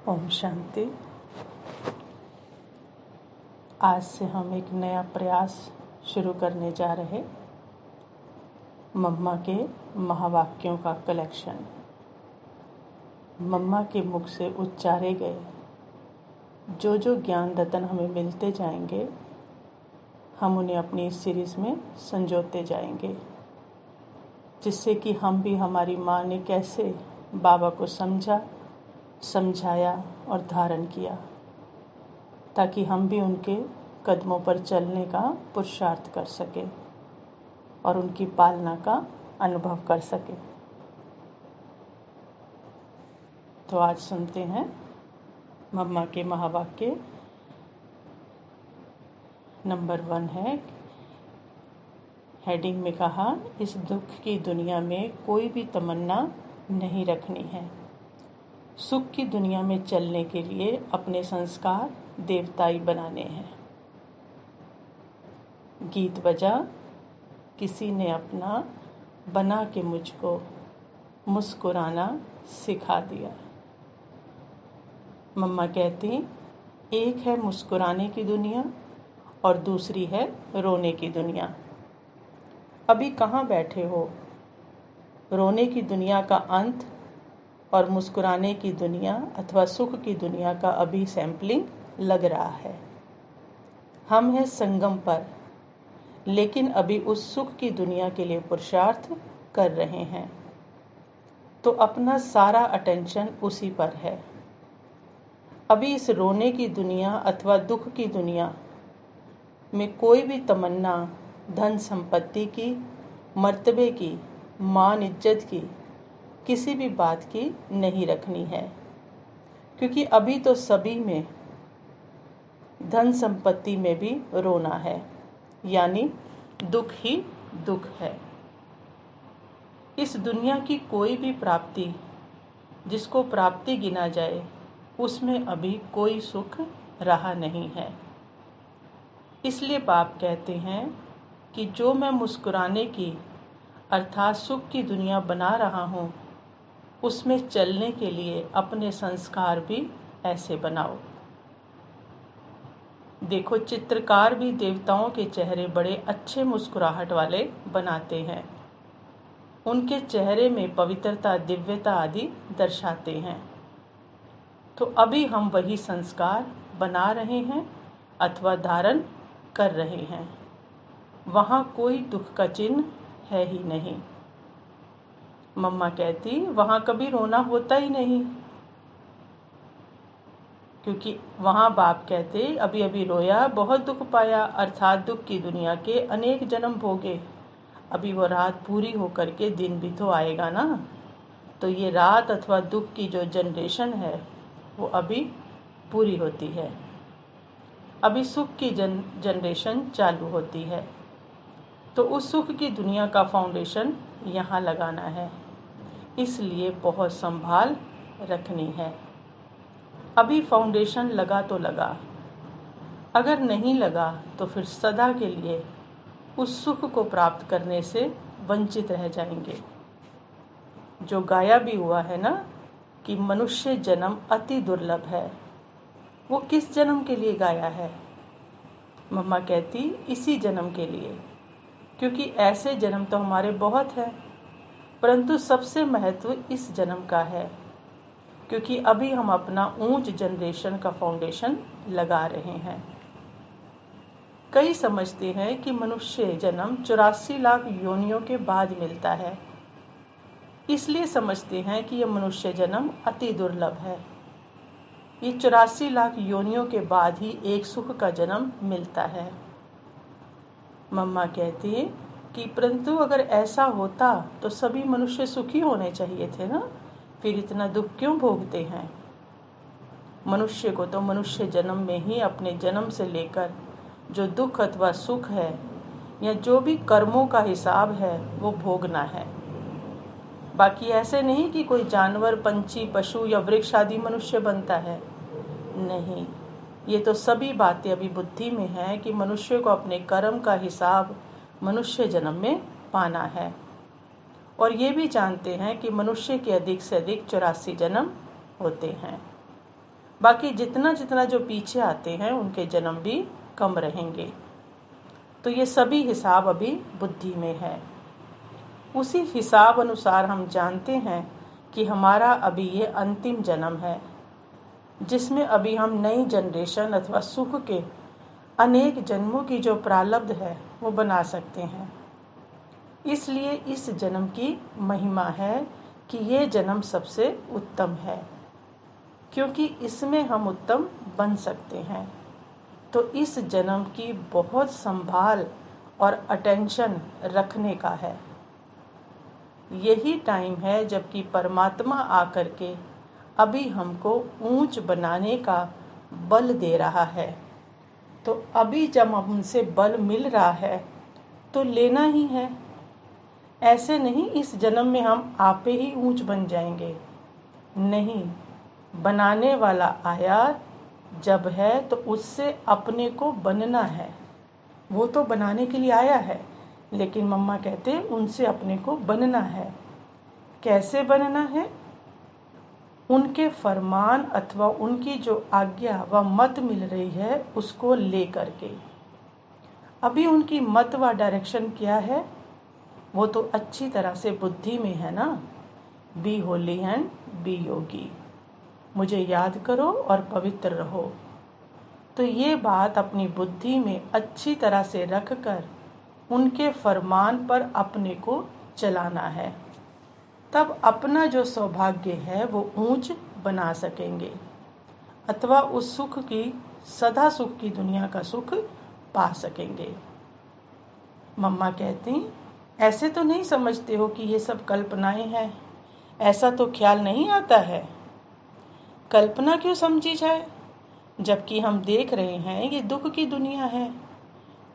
ओम शांति। आज से हम एक नया प्रयास शुरू करने जा रहे। मम्मा के महावाक्यों का कलेक्शन। मम्मा के मुख से उच्चारे गए जो ज्ञान रतन हमें मिलते जाएंगे, हम उन्हें अपनी इस सीरीज़ में संजोते जाएंगे, जिससे कि हम भी हमारी माँ ने कैसे बाबा को समझा, समझाया और धारण किया, ताकि हम भी उनके कदमों पर चलने का पुरुषार्थ कर सके और उनकी पालना का अनुभव कर सके। तो आज सुनते हैं मम्मा के महावाक्य। नंबर 1 है, हेडिंग में कहा, इस दुख की दुनिया में कोई भी तमन्ना नहीं रखनी है। सुख की दुनिया में चलने के लिए अपने संस्कार देवताई बनाने हैं। गीत बजा, किसी ने अपना बना के मुझको मुस्कुराना सिखा दिया। मम्मा कहती, एक है मुस्कुराने की दुनिया और दूसरी है रोने की दुनिया। अभी कहाँ बैठे हो? रोने की दुनिया का अंत और मुस्कुराने की दुनिया अथवा सुख की दुनिया का अभी सैंपलिंग लग रहा है। हम हैं संगम पर, लेकिन अभी उस सुख की दुनिया के लिए पुरुषार्थ कर रहे हैं, तो अपना सारा अटेंशन उसी पर है। अभी इस रोने की दुनिया अथवा दुख की दुनिया में कोई भी तमन्ना धन संपत्ति की, मर्तबे की, मान इज्जत की, किसी भी बात की नहीं रखनी है, क्योंकि अभी तो सभी में धन संपत्ति में भी रोना है, यानी दुख ही दुख है। इस दुनिया की कोई भी प्राप्ति जिसको प्राप्ति गिना जाए, उसमें अभी कोई सुख रहा नहीं है। इसलिए बाप कहते हैं कि जो मैं मुस्कुराने की अर्थात सुख की दुनिया बना रहा हूँ, उसमें चलने के लिए अपने संस्कार भी ऐसे बनाओ। देखो, चित्रकार भी देवताओं के चेहरे बड़े अच्छे मुस्कुराहट वाले बनाते हैं। उनके चेहरे में पवित्रता, दिव्यता आदि दर्शाते हैं। तो अभी हम वही संस्कार बना रहे हैं अथवा धारण कर रहे हैं। वहाँ कोई दुख का चिन्ह है ही नहीं। मम्मा कहती, वहाँ कभी रोना होता ही नहीं, क्योंकि वहाँ बाप कहते, अभी अभी रोया, बहुत दुख पाया, अर्थात दुख की दुनिया के अनेक जन्म भोगे। अभी वो रात पूरी होकर के दिन भी तो आएगा ना। तो ये रात अथवा दुख की जो जनरेशन है, वो अभी पूरी होती है। अभी सुख की जनरेशन चालू होती है। तो उस सुख की दुनिया का फाउंडेशन यहाँ लगाना है, इसलिए बहुत संभाल रखनी है। अभी फाउंडेशन लगा तो लगा, अगर नहीं लगा तो फिर सदा के लिए उस सुख को प्राप्त करने से वंचित रह जाएंगे। जो गाया भी हुआ है ना कि मनुष्य जन्म अति दुर्लभ है, वो किस जन्म के लिए गाया है? मम्मा कहती, इसी जन्म के लिए, क्योंकि ऐसे जन्म तो हमारे बहुत हैं, परंतु सबसे महत्व इस जन्म का है, क्योंकि अभी हम अपना ऊंच जनरेशन का फाउंडेशन लगा रहे हैं। कई समझते हैं कि मनुष्य जन्म 84 लाख योनियों के बाद मिलता है, इसलिए समझते हैं कि यह मनुष्य जन्म अति दुर्लभ है। ये 84 लाख योनियों के बाद ही एक सुख का जन्म मिलता है। मम्मा कहती है कि परंतु अगर ऐसा होता तो सभी मनुष्य सुखी होने चाहिए थे ना, फिर इतना दुख क्यों भोगते हैं? मनुष्य को तो मनुष्य जन्म में ही अपने जन्म से लेकर जो दुख अथवा सुख है या जो भी कर्मों का हिसाब है वो भोगना है। बाकी ऐसे नहीं कि कोई जानवर, पंछी, पशु या वृक्ष आदि मनुष्य बनता है। नहीं, ये तो सभी बातें अभी बुद्धि में है कि मनुष्य को अपने कर्म का हिसाब मनुष्य जन्म में पाना है। और ये भी जानते हैं कि मनुष्य के अधिक से अधिक 84 जन्म होते हैं। बाकी जितना जितना जो पीछे आते हैं उनके जन्म भी कम रहेंगे। तो ये सभी हिसाब अभी बुद्धि में है। उसी हिसाब अनुसार हम जानते हैं कि हमारा अभी ये अंतिम जन्म है, जिसमें अभी हम नई जनरेशन अथवा सुख के अनेक जन्मों की जो प्रारब्ध है वो बना सकते हैं। इसलिए इस जन्म की महिमा है कि ये जन्म सबसे उत्तम है, क्योंकि इसमें हम उत्तम बन सकते हैं। तो इस जन्म की बहुत संभाल और अटेंशन रखने का है। यही टाइम है जबकि परमात्मा आकर के अभी हमको ऊंच बनाने का बल दे रहा है। तो अभी जब हमसे बल मिल रहा है तो लेना ही है। ऐसे नहीं इस जन्म में हम आपे ही ऊंच बन जाएंगे, नहीं। बनाने वाला आया जब है तो उससे अपने को बनना है। वो तो बनाने के लिए आया है, लेकिन मम्मा कहते हैं उनसे अपने को बनना है। कैसे बनना है? उनके फरमान अथवा उनकी जो आज्ञा व मत मिल रही है उसको ले करके। अभी उनकी मत व डायरेक्शन क्या है? वो तो अच्छी तरह से बुद्धि में है ना। बी होली एंड बी योगी, मुझे याद करो और पवित्र रहो। तो ये बात अपनी बुद्धि में अच्छी तरह से रखकर उनके फरमान पर अपने को चलाना है। तब अपना जो सौभाग्य है वो ऊंच बना सकेंगे, अथवा उस सुख की, सदा सुख की दुनिया का सुख पा सकेंगे। मम्मा कहती, ऐसे तो नहीं समझते हो कि ये सब कल्पनाएं हैं? ऐसा तो ख्याल नहीं आता है। कल्पना क्यों समझी जाए, जबकि हम देख रहे हैं ये दुख की दुनिया है।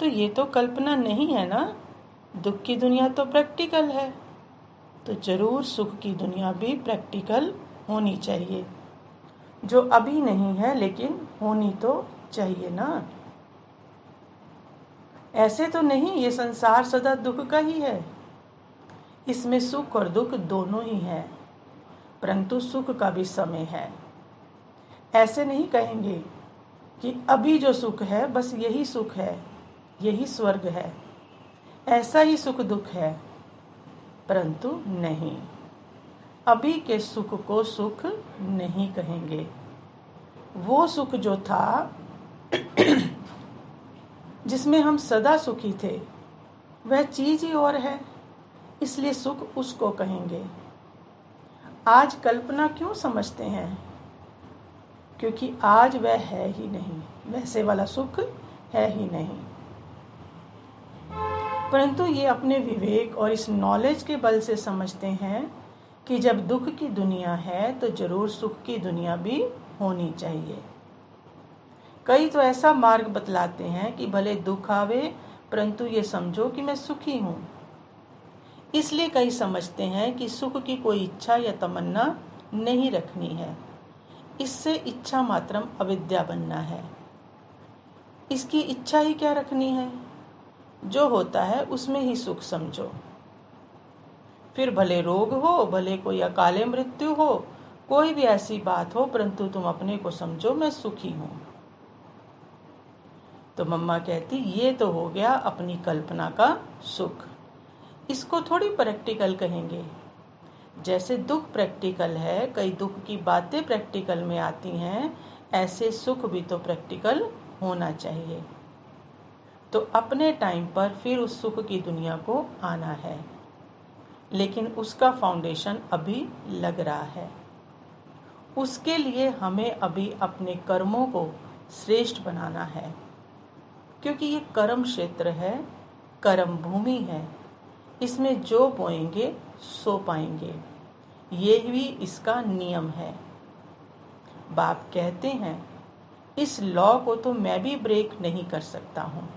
तो ये तो कल्पना नहीं है ना। दुख की दुनिया तो प्रैक्टिकल है। तो जरूर सुख की दुनिया भी प्रैक्टिकल होनी चाहिए, जो अभी नहीं है लेकिन होनी तो चाहिए ना। ऐसे तो नहीं ये संसार सदा दुख का ही है। इसमें सुख और दुख दोनों ही है, परंतु सुख का भी समय है। ऐसे नहीं कहेंगे कि अभी जो सुख है बस यही सुख है, यही स्वर्ग है, ऐसा ही सुख दुख है, परंतु नहीं। अभी के सुख को सुख नहीं कहेंगे। वो सुख जो था जिसमें हम सदा सुखी थे, वह चीज ही और है, इसलिए सुख उसको कहेंगे। आज कल्पना क्यों समझते हैं? क्योंकि आज वह है ही नहीं, वैसे वाला सुख है ही नहीं। परंतु ये अपने विवेक और इस नॉलेज के बल से समझते हैं कि जब दुख की दुनिया है तो जरूर सुख की दुनिया भी होनी चाहिए। कई तो ऐसा मार्ग बतलाते हैं कि भले दुख आवे परंतु ये समझो कि मैं सुखी हूँ। इसलिए कई समझते हैं कि सुख की कोई इच्छा या तमन्ना नहीं रखनी है। इससे इच्छा मात्रम अविद्या बनना है। इसकी इच्छा ही क्या रखनी है? जो होता है उसमें ही सुख समझो। फिर भले रोग हो, भले कोई अकाले मृत्यु हो, कोई भी ऐसी बात हो, परंतु तुम अपने को समझो मैं सुखी हूँ। तो मम्मा कहती ये तो हो गया अपनी कल्पना का सुख। इसको थोड़ी प्रैक्टिकल कहेंगे। जैसे दुख प्रैक्टिकल है, कई दुख की बातें प्रैक्टिकल में आती हैं, ऐसे सुख भी तो प्रैक्टिकल होना चाहिए। तो अपने टाइम पर फिर उस सुख की दुनिया को आना है, लेकिन उसका फाउंडेशन अभी लग रहा है। उसके लिए हमें अभी अपने कर्मों को श्रेष्ठ बनाना है, क्योंकि ये कर्म क्षेत्र है, कर्म भूमि है। इसमें जो बोएंगे सो पाएंगे, ये भी इसका नियम है। बाप कहते हैं इस लॉ को तो मैं भी ब्रेक नहीं कर सकता हूँ।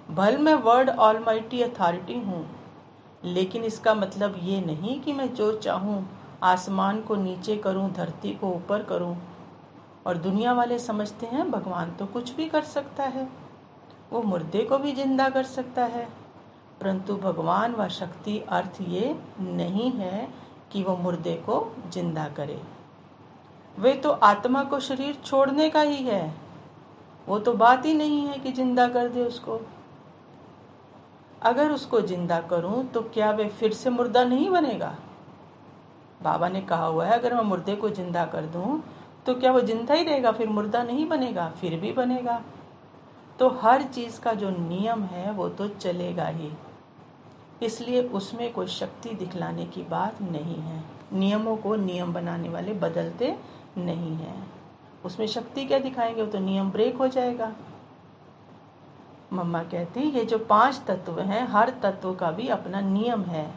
भल मैं वर्ड ऑलमाइटी अथॉरिटी हूँ, लेकिन इसका मतलब ये नहीं कि मैं जो चाहूँ आसमान को नीचे करूँ, धरती को ऊपर करूँ। और दुनिया वाले समझते हैं भगवान तो कुछ भी कर सकता है, वो मुर्दे को भी जिंदा कर सकता है। परंतु भगवान व शक्ति अर्थ ये नहीं है कि वो मुर्दे को जिंदा करे। वे तो आत्मा को शरीर छोड़ने का ही है। वो तो बात ही नहीं है कि जिंदा कर दे उसको। अगर उसको जिंदा करूं तो क्या वे फिर से मुर्दा नहीं बनेगा? बाबा ने कहा हुआ है, अगर मैं मुर्दे को जिंदा कर दूं तो क्या वो जिंदा ही रहेगा, फिर मुर्दा नहीं बनेगा? फिर भी बनेगा। तो हर चीज का जो नियम है वो तो चलेगा ही, इसलिए उसमें कोई शक्ति दिखलाने की बात नहीं है। नियमों को नियम बनाने वाले बदलते नहीं हैं। उसमें शक्ति क्या दिखाएंगे, वो तो नियम ब्रेक हो जाएगा। मम्मा कहती ये जो 5 तत्व हैं, हर तत्व का भी अपना नियम है।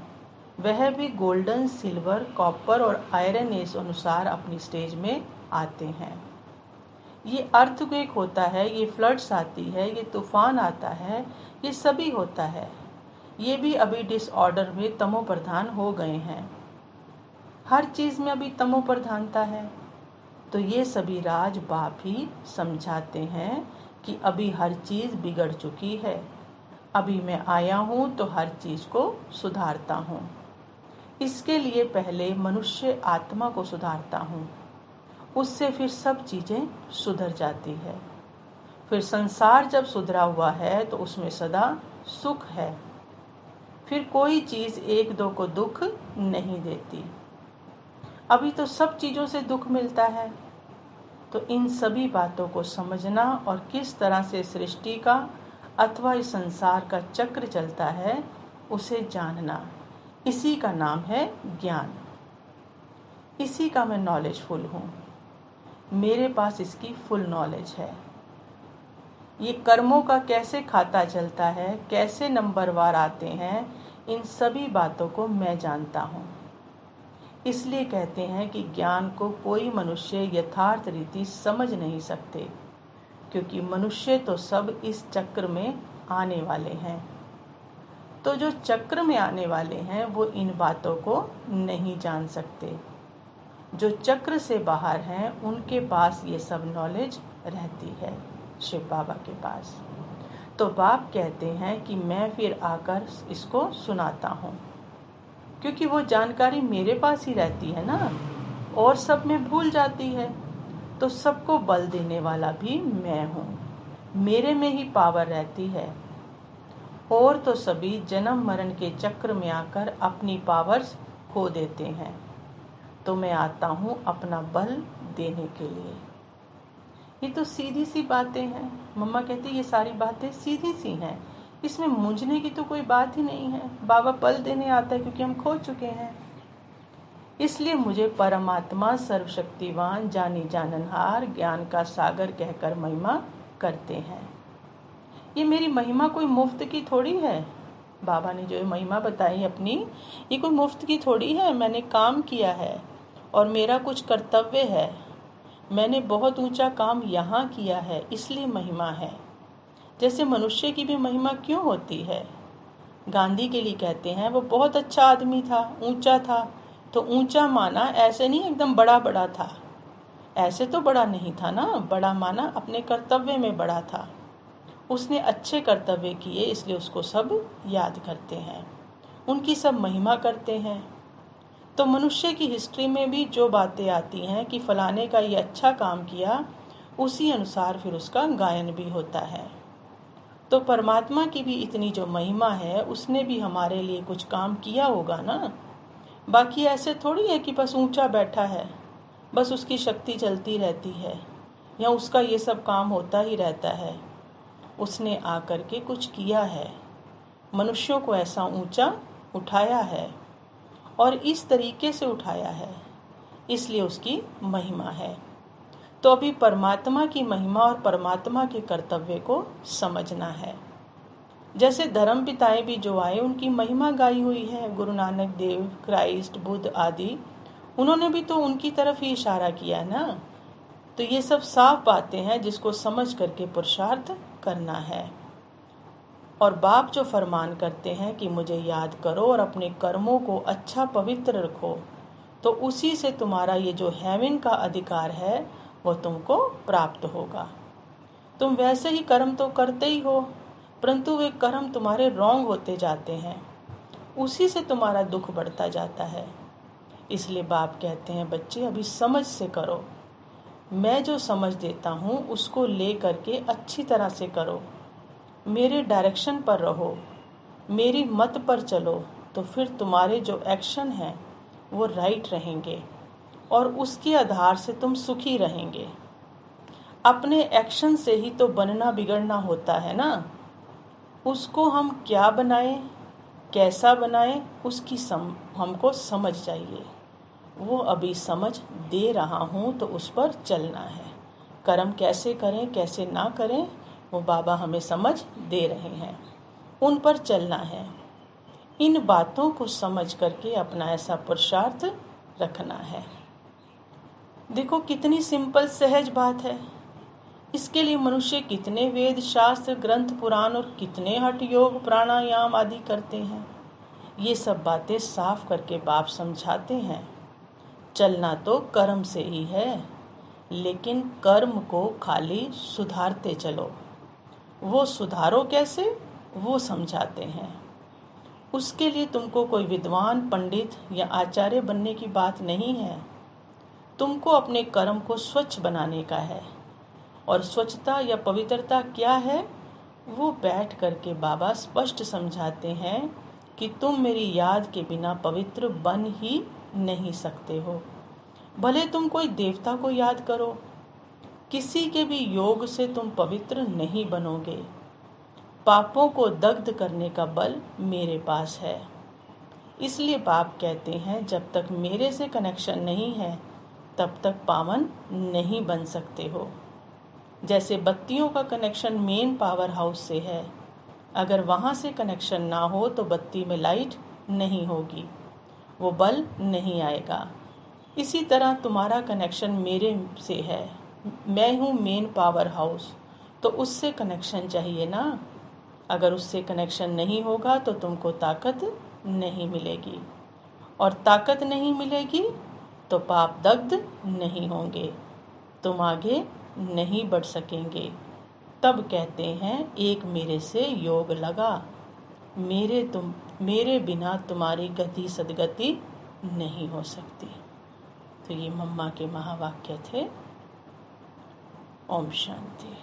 वह भी गोल्डन, सिल्वर, कॉपर और आयरन इस अनुसार अपनी स्टेज में आते हैं। ये अर्थक्वेक होता है, ये फ्लड्स आती है, ये तूफान आता है, ये सभी होता है। ये भी अभी डिसऑर्डर में तमो प्रधान हो गए हैं। हर चीज़ में अभी तमो प्रधानता है। तो ये सभी राज बाप ही समझाते हैं कि अभी हर चीज़ बिगड़ चुकी है। अभी मैं आया हूँ तो हर चीज़ को सुधारता हूँ। इसके लिए पहले मनुष्य आत्मा को सुधारता हूँ, उससे फिर सब चीज़ें सुधर जाती है। फिर संसार जब सुधरा हुआ है तो उसमें सदा सुख है। फिर कोई चीज़ एक दो को दुख नहीं देती। अभी तो सब चीज़ों से दुख मिलता है। तो इन सभी बातों को समझना और किस तरह से सृष्टि का अथवा इस संसार का चक्र चलता है उसे जानना, इसी का नाम है ज्ञान। इसी का मैं नॉलेजफुल हूँ। मेरे पास इसकी फुल नॉलेज है। ये कर्मों का कैसे खाता चलता है, कैसे नंबरवार आते हैं, इन सभी बातों को मैं जानता हूँ। इसलिए कहते हैं कि ज्ञान को कोई मनुष्य यथार्थ रीति समझ नहीं सकते, क्योंकि मनुष्य तो सब इस चक्र में आने वाले हैं। तो जो चक्र में आने वाले हैं वो इन बातों को नहीं जान सकते। जो चक्र से बाहर हैं उनके पास ये सब नॉलेज रहती है, शिव बाबा के पास। तो बाप कहते हैं कि मैं फिर आकर इसको सुनाता हूँ, क्योंकि वो जानकारी मेरे पास ही रहती है ना, और सब में भूल जाती है। तो सबको बल देने वाला भी मैं हूँ, मेरे में ही पावर रहती है। और तो सभी जन्म मरण के चक्र में आकर अपनी पावर्स खो देते हैं। तो मैं आता हूँ अपना बल देने के लिए। ये तो सीधी सी बातें हैं। मम्मा कहती ये सारी बातें सीधी सी हैं, इसमें मूंझने की तो कोई बात ही नहीं है। बाबा बल देने आता है क्योंकि हम खो चुके हैं। इसलिए मुझे परमात्मा सर्वशक्तिवान, जानी जाननहार, ज्ञान का सागर कहकर महिमा करते हैं। ये मेरी महिमा कोई मुफ्त की थोड़ी है। बाबा ने जो महिमा बताई अपनी, ये कोई मुफ्त की थोड़ी है। मैंने काम किया है और मेरा कुछ कर्तव्य है। मैंने बहुत ऊंचा काम यहाँ किया है, इसलिए महिमा है। जैसे मनुष्य की भी महिमा क्यों होती है? गांधी के लिए कहते हैं वो बहुत अच्छा आदमी था, ऊंचा था। तो ऊंचा माना ऐसे नहीं एकदम बड़ा बड़ा था, ऐसे तो बड़ा नहीं था ना। बड़ा माना अपने कर्तव्य में बड़ा था। उसने अच्छे कर्तव्य किए, इसलिए उसको सब याद करते हैं, उनकी सब महिमा करते हैं। तो मनुष्य की हिस्ट्री में भी जो बातें आती हैं कि फलाने का ये अच्छा काम किया, उसी अनुसार फिर उसका गायन भी होता है। तो परमात्मा की भी इतनी जो महिमा है, उसने भी हमारे लिए कुछ काम किया होगा ना। बाकी ऐसे थोड़ी है कि बस ऊंचा बैठा है, बस उसकी शक्ति चलती रहती है या उसका ये सब काम होता ही रहता है। उसने आकर के कुछ किया है, मनुष्यों को ऐसा ऊंचा उठाया है और इस तरीके से उठाया है, इसलिए उसकी महिमा है। तो अभी परमात्मा की महिमा और परमात्मा के कर्तव्य को समझना है। जैसे धर्म पिताएं भी जो आए उनकी महिमा गाई हुई है, गुरु नानक देव, क्राइस्ट, बुद्ध आदि, उन्होंने भी तो उनकी तरफ ही इशारा किया है ना। तो ये सब साफ बातें हैं जिसको समझ करके पुरुषार्थ करना है। और बाप जो फरमान करते हैं कि मुझे याद करो और अपने कर्मों को अच्छा पवित्र रखो, तो उसी से तुम्हारा ये जो हेवन का अधिकार है वो तुमको प्राप्त होगा। तुम वैसे ही कर्म तो करते ही हो, परंतु वे कर्म तुम्हारे रॉन्ग होते जाते हैं, उसी से तुम्हारा दुख बढ़ता जाता है। इसलिए बाप कहते हैं बच्चे अभी समझ से करो, मैं जो समझ देता हूँ उसको ले करके अच्छी तरह से करो, मेरे डायरेक्शन पर रहो, मेरी मत पर चलो, तो फिर तुम्हारे जो एक्शन हैं वो राइट रहेंगे और उसके आधार से तुम सुखी रहेंगे। अपने एक्शन से ही तो बनना बिगड़ना होता है ना। उसको हम क्या बनाएं, कैसा बनाएं, उसकी हमको समझ चाहिए। वो अभी समझ दे रहा हूँ तो उस पर चलना है। कर्म कैसे करें कैसे ना करें वो बाबा हमें समझ दे रहे हैं, उन पर चलना है। इन बातों को समझ करके अपना ऐसा पुरुषार्थ रखना है। देखो कितनी सिंपल सहज बात है। इसके लिए मनुष्य कितने वेद शास्त्र ग्रंथ पुराण और कितने हठ योग प्राणायाम आदि करते हैं। ये सब बातें साफ करके बाप समझाते हैं। चलना तो कर्म से ही है, लेकिन कर्म को खाली सुधारते चलो। वो सुधारो कैसे वो समझाते हैं। उसके लिए तुमको कोई विद्वान पंडित या आचार्य बनने की बात नहीं है। तुमको अपने कर्म को स्वच्छ बनाने का है। और स्वच्छता या पवित्रता क्या है वो बैठ करके बाबा स्पष्ट समझाते हैं कि तुम मेरी याद के बिना पवित्र बन ही नहीं सकते हो। भले तुम कोई देवता को याद करो, किसी के भी योग से तुम पवित्र नहीं बनोगे। पापों को दग्ध करने का बल मेरे पास है। इसलिए बाप कहते हैं जब तक मेरे से कनेक्शन नहीं है तब तक पावन नहीं बन सकते हो। जैसे बत्तियों का कनेक्शन मेन पावर हाउस से है, अगर वहाँ से कनेक्शन ना हो तो बत्ती में लाइट नहीं होगी, वो बल्ब नहीं आएगा। इसी तरह तुम्हारा कनेक्शन मेरे से है, मैं हूँ मेन पावर हाउस, तो उससे कनेक्शन चाहिए ना। अगर उससे कनेक्शन नहीं होगा तो तुमको ताकत नहीं मिलेगी, और ताकत नहीं मिलेगी तो पाप दग्ध नहीं होंगे, तुम आगे नहीं बढ़ सकेंगे। तब कहते हैं एक मेरे से योग लगा, मेरे बिना तुम्हारी गति सदगति नहीं हो सकती। तो ये मम्मा के महावाक्य थे। ओम शांति।